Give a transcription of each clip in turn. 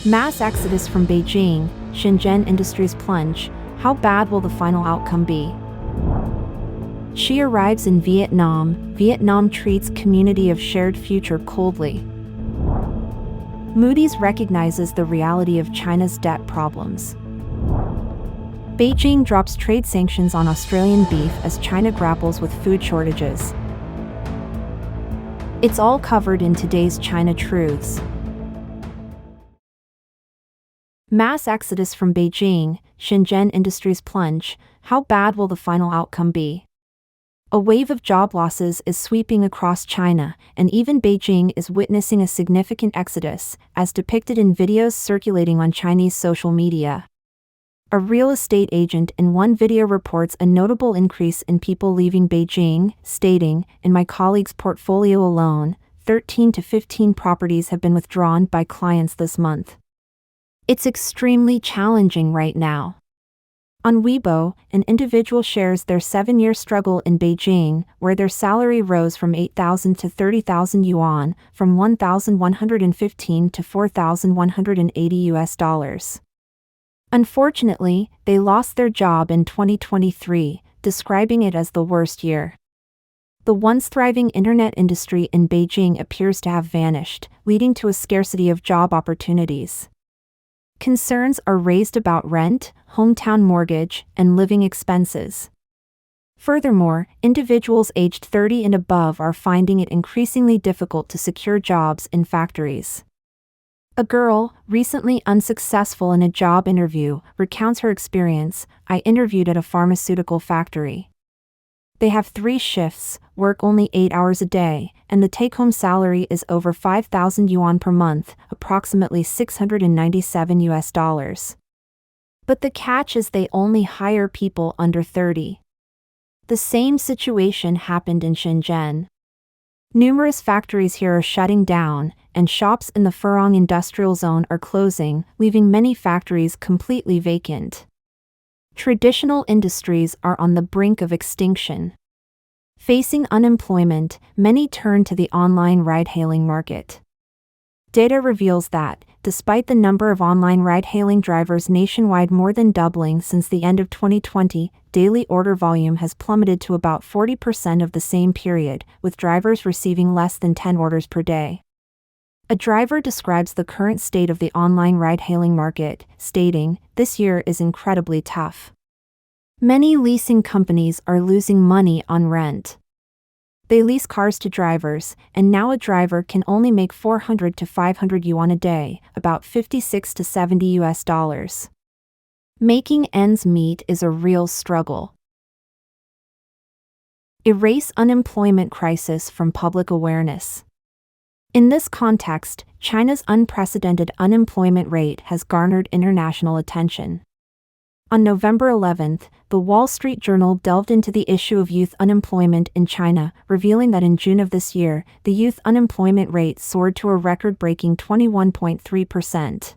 Mass exodus from Beijing, Shenzhen industries plunge. How bad will the final outcome be? She arrives in Vietnam. Vietnam treats community of shared future coldly. Moodys recognizes the reality of China's debt problems. Beijing drops trade sanctions on Australian beef as China grapples with food shortages. It's all covered in today's China Truths. Mass exodus from Beijing, Shenzhen industries plunge. How bad will the final outcome be? A wave of job losses is sweeping across China, and even Beijing is witnessing a significant exodus, as depicted in videos circulating on Chinese social media. A real estate agent in one video reports a notable increase in people leaving Beijing, stating, "In my colleague's portfolio alone, 13 to 15 properties have been withdrawn by clients this month. It's extremely challenging right now." On Weibo, an individual shares their 7-year struggle in Beijing, where their salary rose from 8,000 to 30,000 yuan, from 1,115 to 4,180 US. Unfortunately, they lost their job in 2023, describing it as the worst year. The once thriving internet industry in Beijing appears to have vanished, leading to a scarcity of job opportunities. Concerns are raised about rent, hometown mortgage, and living expenses. Furthermore, individuals aged 30 and above are finding it increasingly difficult to secure jobs in factories. A girl, recently unsuccessful in a job interview, recounts her experience. "I interviewed at a pharmaceutical factory. They have 3 shifts, work only 8 hours a day, and the take-home salary is over 5,000 yuan per month, approximately $697 US. But the catch is they only hire people under 30. The same situation happened in Shenzhen. Numerous factories here are shutting down, and shops in the Furong industrial zone are closing, leaving many factories completely vacant. Traditional industries are on the brink of extinction. Facing unemployment, many turn to the online ride-hailing market. Data reveals that, despite the number of online ride-hailing drivers nationwide more than doubling since the end of 2020, daily order volume has plummeted to about 40% of the same period, with drivers receiving less than 10 orders per day. A driver describes the current state of the online ride-hailing market, stating, "This year is incredibly tough. Many leasing companies are losing money on rent. They lease cars to drivers, and now a driver can only make 400 to 500 yuan a day, about 56 to 70 US. Making ends meet is a real struggle." Erase unemployment crisis from public awareness. In this context, China's unprecedented unemployment rate has garnered international attention. On November 11, the Wall Street Journal delved into the issue of youth unemployment in China, revealing that in June of this year, the youth unemployment rate soared to a record-breaking 21.3%.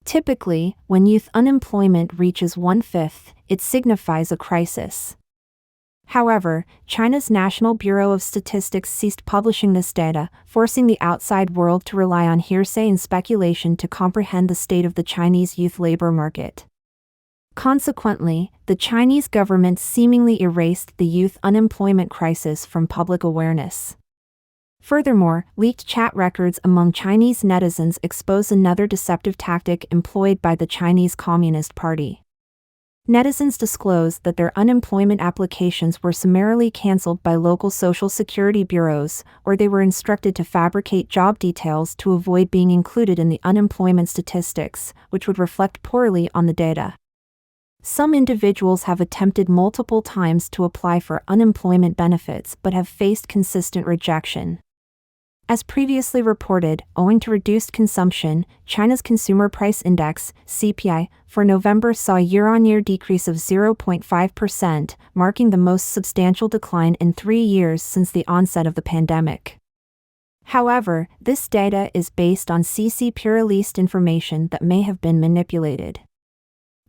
Typically, when youth unemployment reaches 1/5, it signifies a crisis. However, China's National Bureau of Statistics ceased publishing this data, forcing the outside world to rely on hearsay and speculation to comprehend the state of the Chinese youth labor market. Consequently, the Chinese government seemingly erased the youth unemployment crisis from public awareness. Furthermore, leaked chat records among Chinese netizens expose another deceptive tactic employed by the Chinese Communist Party. Netizens disclosed that their unemployment applications were summarily cancelled by local social security bureaus, or they were instructed to fabricate job details to avoid being included in the unemployment statistics, which would reflect poorly on the data. Some individuals have attempted multiple times to apply for unemployment benefits but have faced consistent rejection. As previously reported, owing to reduced consumption, China's Consumer Price Index, CPI, for November saw a year-on-year decrease of 0.5%, marking the most substantial decline in 3 years since the onset of the pandemic. However, this data is based on CC peer-released information that may have been manipulated.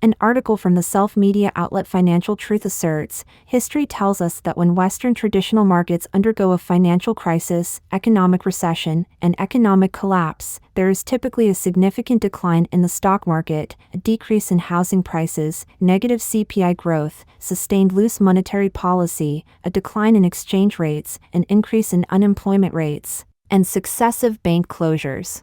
An article from the self-media outlet Financial Truth asserts, history tells us that when Western traditional markets undergo a financial crisis, economic recession, and economic collapse, there is typically a significant decline in the stock market, a decrease in housing prices, negative CPI growth, sustained loose monetary policy, a decline in exchange rates, an increase in unemployment rates, and successive bank closures.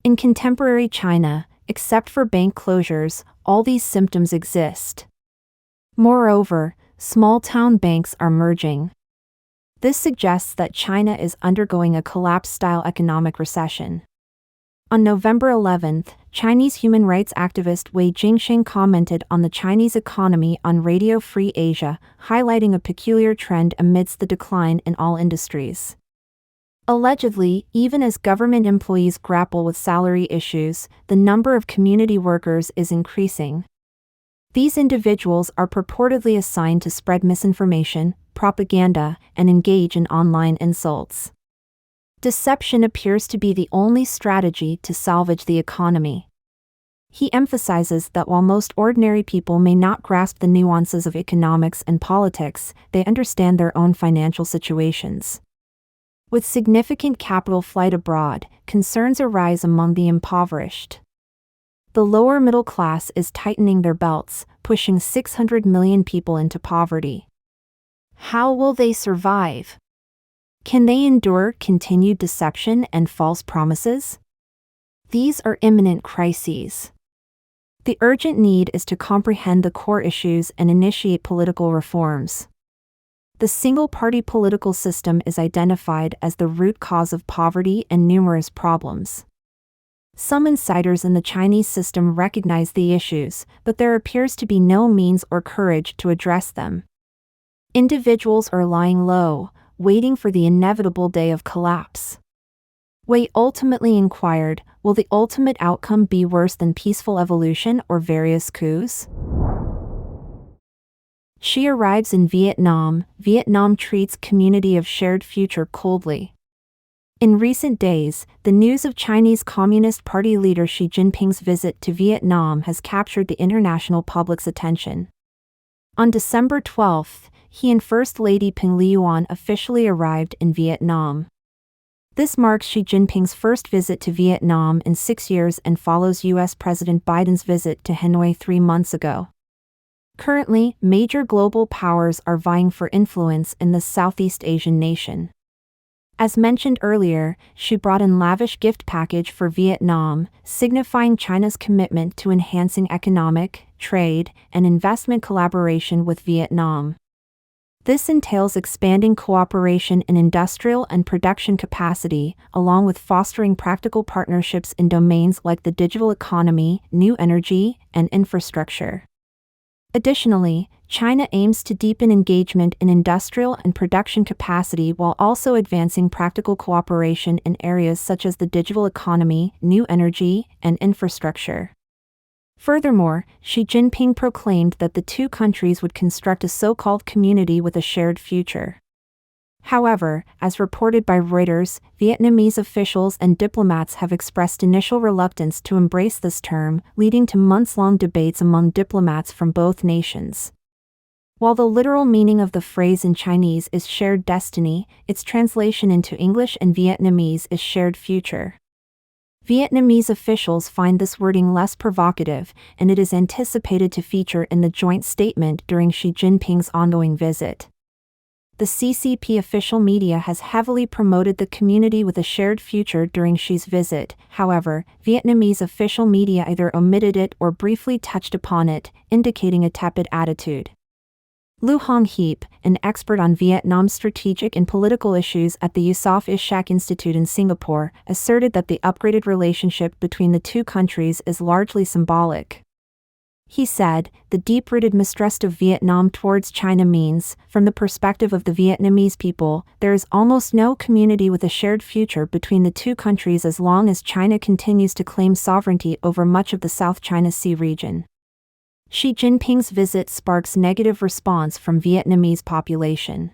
In contemporary China, except for bank closures, all these symptoms exist. Moreover, small-town banks are merging. This suggests that China is undergoing a collapse-style economic recession. On November 11, Chinese human rights activist Wei Jingsheng commented on the Chinese economy on Radio Free Asia, highlighting a peculiar trend amidst the decline in all industries. Allegedly, even as government employees grapple with salary issues, the number of community workers is increasing. These individuals are purportedly assigned to spread misinformation, propaganda, and engage in online insults. Deception appears to be the only strategy to salvage the economy. He emphasizes that while most ordinary people may not grasp the nuances of economics and politics, they understand their own financial situations. With significant capital flight abroad, concerns arise among the impoverished. The lower middle class is tightening their belts, pushing 600 million people into poverty. How will they survive? Can they endure continued deception and false promises? These are imminent crises. The urgent need is to comprehend the core issues and initiate political reforms. The single-party political system is identified as the root cause of poverty and numerous problems. Some insiders in the Chinese system recognize the issues, but there appears to be no means or courage to address them. Individuals are lying low, waiting for the inevitable day of collapse. Wei ultimately inquired, will the ultimate outcome be worse than peaceful evolution or various coups? She arrives in Vietnam. Vietnam treats community of shared future coldly. In recent days, the news of Chinese Communist Party leader Xi Jinping's visit to Vietnam has captured the international public's attention. On December 12, he and First Lady Peng Liyuan officially arrived in Vietnam. This marks Xi Jinping's first visit to Vietnam in 6 years and follows U.S. President Biden's visit to Hanoi 3 months ago. Currently, major global powers are vying for influence in this Southeast Asian nation. As mentioned earlier, she brought in lavish gift package for Vietnam, signifying China's commitment to enhancing economic, trade, and investment collaboration with Vietnam. This entails expanding cooperation in industrial and production capacity, along with fostering practical partnerships in domains like the digital economy, new energy, and infrastructure. Additionally, China aims to deepen engagement in industrial and production capacity while also advancing practical cooperation in areas such as the digital economy, new energy, and infrastructure. Furthermore, Xi Jinping proclaimed that the two countries would construct a so-called community with a shared future. However, as reported by Reuters, Vietnamese officials and diplomats have expressed initial reluctance to embrace this term, leading to months-long debates among diplomats from both nations. While the literal meaning of the phrase in Chinese is shared destiny, its translation into English and Vietnamese is shared future. Vietnamese officials find this wording less provocative, and it is anticipated to feature in the joint statement during Xi Jinping's ongoing visit. The CCP official media has heavily promoted the community with a shared future during Xi's visit. However, Vietnamese official media either omitted it or briefly touched upon it, indicating a tepid attitude. Lu Hongheep, an expert on Vietnam's strategic and political issues at the Yusof Ishak Institute in Singapore, asserted that the upgraded relationship between the two countries is largely symbolic. He said, the deep-rooted mistrust of Vietnam towards China means, from the perspective of the Vietnamese people, there is almost no community with a shared future between the two countries as long as China continues to claim sovereignty over much of the South China Sea region. Xi Jinping's visit sparks negative response from Vietnamese population.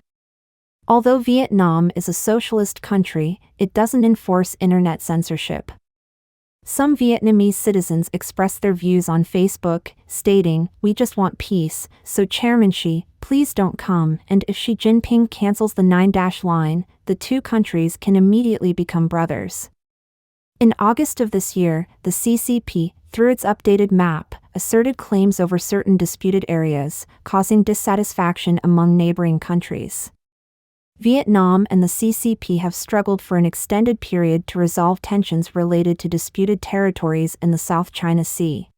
Although Vietnam is a socialist country, it doesn't enforce internet censorship. Some Vietnamese citizens expressed their views on Facebook, stating, "We just want peace, so Chairman Xi, please don't come," and if Xi Jinping cancels the 9-line, the two countries can immediately become brothers. In August of this year, the CCP, through its updated map, asserted claims over certain disputed areas, causing dissatisfaction among neighboring countries. Vietnam and the CCP have struggled for an extended period to resolve tensions related to disputed territories in the South China Sea.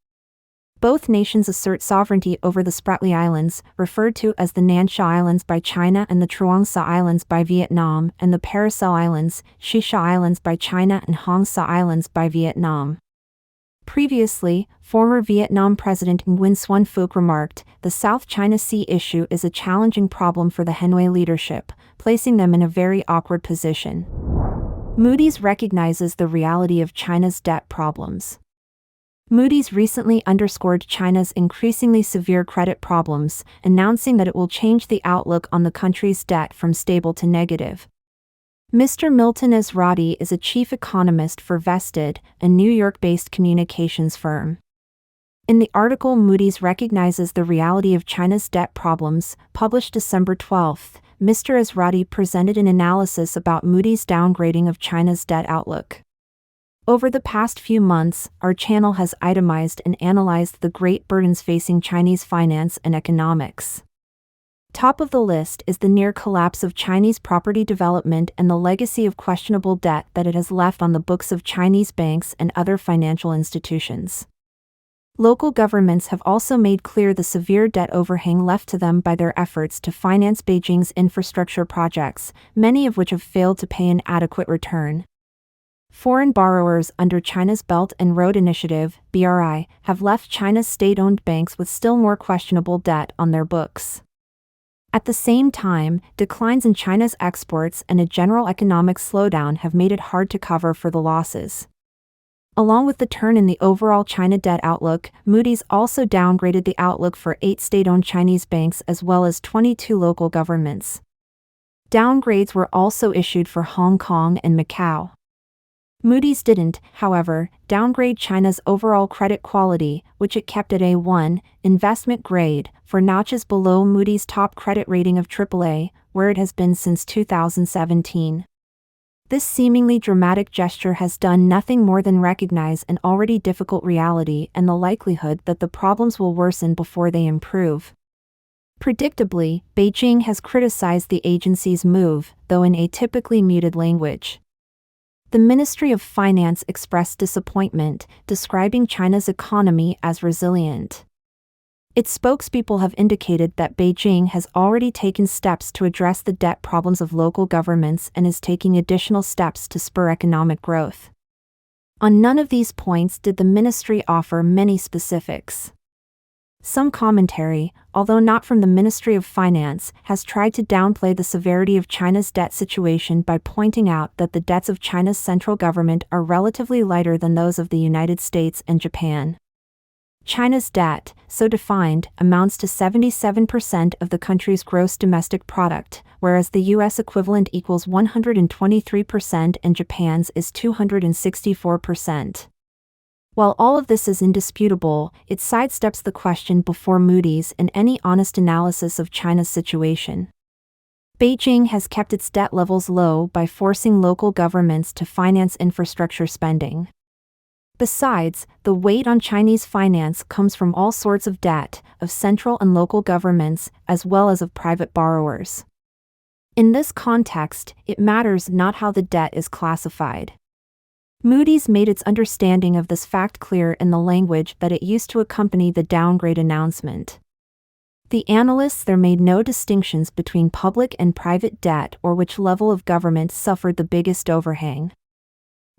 Both nations assert sovereignty over the Spratly Islands, referred to as the Nan Sha Islands by China and the Truong Sa Islands by Vietnam, and the Paracel Islands, Shi Sha Islands by China and Hong Sa Islands by Vietnam. Previously, former Vietnam President Nguyen Xuan Phuc remarked, "The South China Sea issue is a challenging problem for the Hanoi leadership, placing them in a very awkward position." Moody's recognizes the reality of China's debt problems. Moody's recently underscored China's increasingly severe credit problems, announcing that it will change the outlook on the country's debt from stable to negative. Mr. Milton Ezrati is a chief economist for Vested, a New York-based communications firm. In the article Moody's recognizes the reality of China's debt problems, published December 12, Mr. Ezrati presented an analysis about Moody's downgrading of China's debt outlook. Over the past few months, our channel has itemized and analyzed the great burdens facing Chinese finance and economics. Top of the list is the near collapse of Chinese property development and the legacy of questionable debt that it has left on the books of Chinese banks and other financial institutions. Local governments have also made clear the severe debt overhang left to them by their efforts to finance Beijing's infrastructure projects, many of which have failed to pay an adequate return. Foreign borrowers under China's Belt and Road Initiative, BRI, have left China's state-owned banks with still more questionable debt on their books. At the same time, declines in China's exports and a general economic slowdown have made it hard to cover for the losses. Along with the turn in the overall China debt outlook, Moody's also downgraded the outlook for 8 state-owned Chinese banks as well as 22 local governments. Downgrades were also issued for Hong Kong and Macau. Moody's didn't, however, downgrade China's overall credit quality, which it kept at A1, investment grade, 4 notches below Moody's top credit rating of AAA, where it has been since 2017. This seemingly dramatic gesture has done nothing more than recognize an already difficult reality and the likelihood that the problems will worsen before they improve. Predictably, Beijing has criticized the agency's move, though in atypically muted language. The Ministry of Finance expressed disappointment, describing China's economy as resilient. Its spokespeople have indicated that Beijing has already taken steps to address the debt problems of local governments and is taking additional steps to spur economic growth. On none of these points did the ministry offer many specifics. Some commentary, although not from the Ministry of Finance, has tried to downplay the severity of China's debt situation by pointing out that the debts of China's central government are relatively lighter than those of the United States and Japan. China's debt, so defined, amounts to 77% of the country's gross domestic product, whereas the U.S. equivalent equals 123% and Japan's is 264%. While all of this is indisputable, it sidesteps the question before Moody's in any honest analysis of China's situation. Beijing has kept its debt levels low by forcing local governments to finance infrastructure spending. Besides, the weight on Chinese finance comes from all sorts of debt, of central and local governments, as well as of private borrowers. In this context, it matters not how the debt is classified. Moody's made its understanding of this fact clear in the language that it used to accompany the downgrade announcement. The analysts there made no distinctions between public and private debt or which level of government suffered the biggest overhang.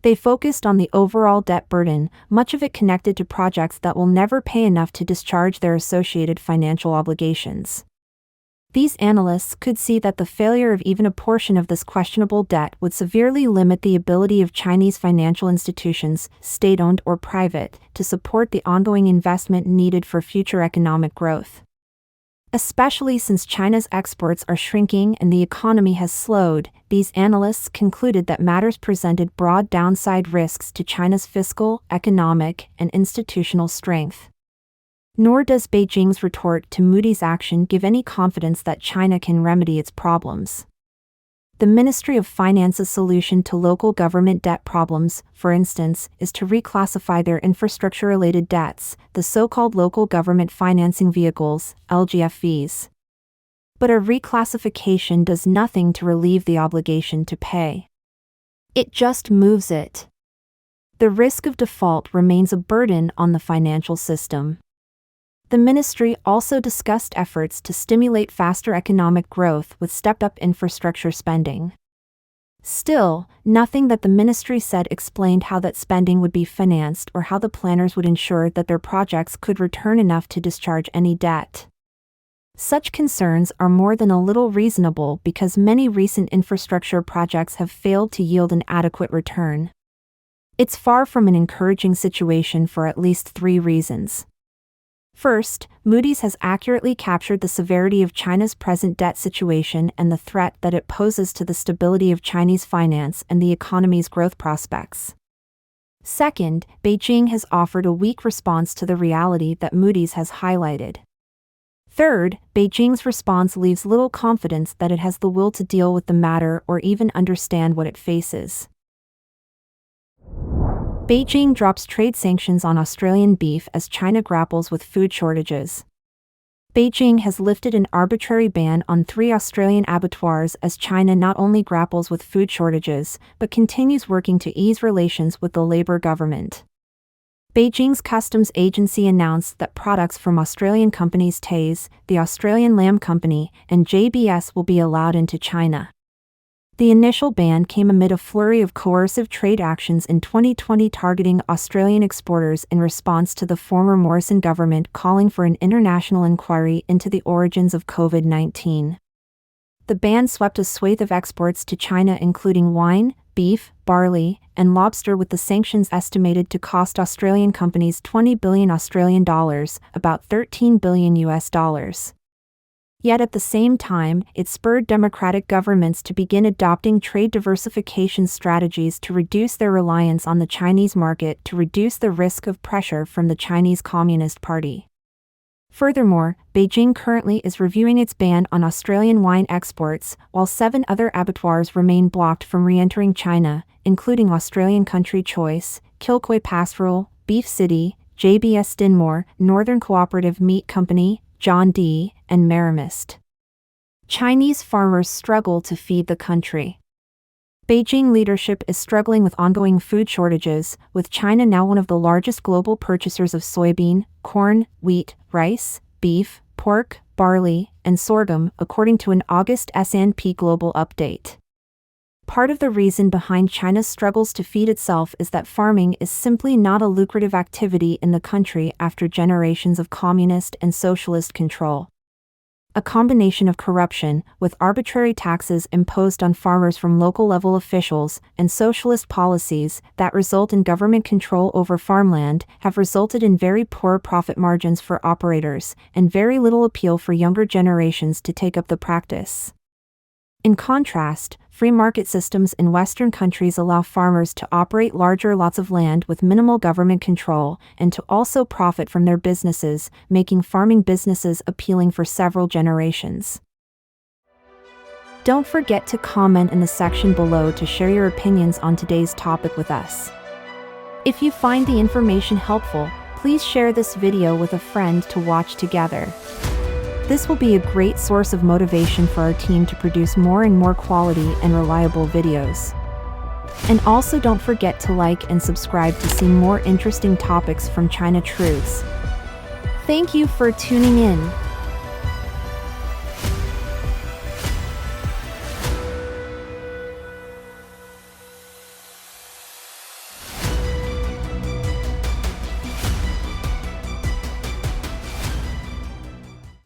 They focused on the overall debt burden, much of it connected to projects that will never pay enough to discharge their associated financial obligations. These analysts could see that the failure of even a portion of this questionable debt would severely limit the ability of Chinese financial institutions, state-owned or private, to support the ongoing investment needed for future economic growth. Especially since China's exports are shrinking and the economy has slowed, these analysts concluded that matters presented broad downside risks to China's fiscal, economic, and institutional strength. Nor does Beijing's retort to Moody's action give any confidence that China can remedy its problems. The Ministry of Finance's solution to local government debt problems, for instance, is to reclassify their infrastructure-related debts, the so-called local government financing vehicles, LGFVs. But a reclassification does nothing to relieve the obligation to pay. It just moves it. The risk of default remains a burden on the financial system. The ministry also discussed efforts to stimulate faster economic growth with stepped-up infrastructure spending. Still, nothing that the ministry said explained how that spending would be financed or how the planners would ensure that their projects could return enough to discharge any debt. Such concerns are more than a little reasonable because many recent infrastructure projects have failed to yield an adequate return. It's far from an encouraging situation for at least 3 reasons. First, Moodys has accurately captured the severity of China's present debt situation and the threat that it poses to the stability of Chinese finance and the economy's growth prospects. Second, Beijing has offered a weak response to the reality that Moodys has highlighted. Third, Beijing's response leaves little confidence that it has the will to deal with the matter or even understand what it faces. Beijing drops trade sanctions on Australian beef as China grapples with food shortages. Beijing has lifted an arbitrary ban on 3 Australian abattoirs as China not only grapples with food shortages, but continues working to ease relations with the Labour government. Beijing's customs agency announced that products from Australian companies Taze, the Australian Lamb Company, and JBS will be allowed into China. The initial ban came amid a flurry of coercive trade actions in 2020 targeting Australian exporters in response to the former Morrison government calling for an international inquiry into the origins of COVID-19. The ban swept a swathe of exports to China including wine, beef, barley, and lobster, with the sanctions estimated to cost Australian companies $20 billion Australian dollars, about $13 billion US dollars. Yet at the same time, it spurred democratic governments to begin adopting trade diversification strategies to reduce their reliance on the Chinese market to reduce the risk of pressure from the Chinese Communist Party. Furthermore, Beijing currently is reviewing its ban on Australian wine exports, while 7 other abattoirs remain blocked from re-entering China, including Australian Country Choice, Kilcoy Pastoral, Beef City, JBS Dinmore, Northern Cooperative Meat Company, John D., and Marimist. Chinese farmers struggle to feed the country. Beijing leadership is struggling with ongoing food shortages, with China now one of the largest global purchasers of soybean, corn, wheat, rice, beef, pork, barley, and sorghum, according to an August S&P Global update. Part of the reason behind China's struggles to feed itself is that farming is simply not a lucrative activity in the country after generations of communist and socialist control. A combination of corruption, with arbitrary taxes imposed on farmers from local-level officials, and socialist policies that result in government control over farmland, have resulted in very poor profit margins for operators, and very little appeal for younger generations to take up the practice. In contrast, free market systems in Western countries allow farmers to operate larger lots of land with minimal government control, and to also profit from their businesses, making farming businesses appealing for several generations. Don't forget to comment in the section below to share your opinions on today's topic with us. If you find the information helpful, please share this video with a friend to watch together. This will be a great source of motivation for our team to produce more and more quality and reliable videos. And also don't forget to like and subscribe to see more interesting topics from China Truths. Thank you for tuning in.